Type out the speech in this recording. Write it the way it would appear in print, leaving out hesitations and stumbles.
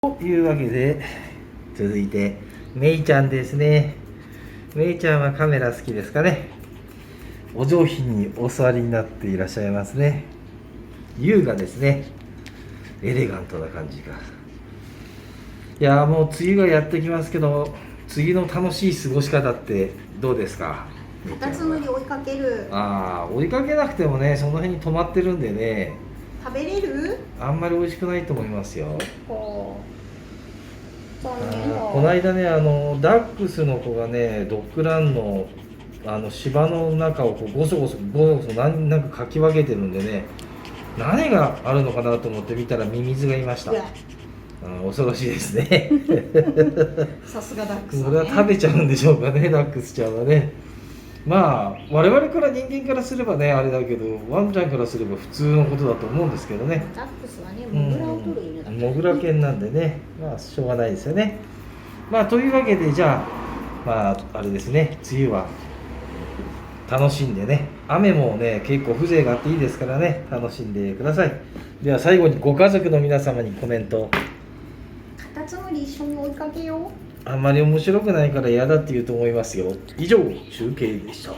というわけで、続いてめいちゃんですね。めいちゃんはカメラ好きですかね。お上品にお座りになっていらっしゃいますね。優雅ですね。エレガントな感じが。いやー、もう梅雨がやってきますけど、梅雨の楽しい過ごし方ってどうですか。カタツムリ追いかける。追いかけなくてもね、その辺に止まってるんでね、食べれる？あんまり美味しくないと思いますよ。こう残念だ。この間ね、ダックスの子がね、ドッグランの芝の中をこうゴソゴソなんかかき分けてるんでね、何があるのかなと思って見たらミミズがいました。恐ろしいですね。さすがダックス、これは食べちゃうんでしょうかね、ダックスちゃんはね。まあ我々から人間からすればねあれだけど、ワンちゃんからすれば普通のことだと思うんですけどね。ダックスはね、モグラを取る犬だから、モグラ犬なんでね、まあしょうがないですよね。まあというわけで、じゃあまああれですね、梅雨は楽しんでね、雨もね結構風情があっていいですからね、楽しんでください。では最後にご家族の皆様にコメント。カタツムリ一緒に追いかけよう。あんまり面白くないから嫌だって言うと思いますよ。以上中継でした。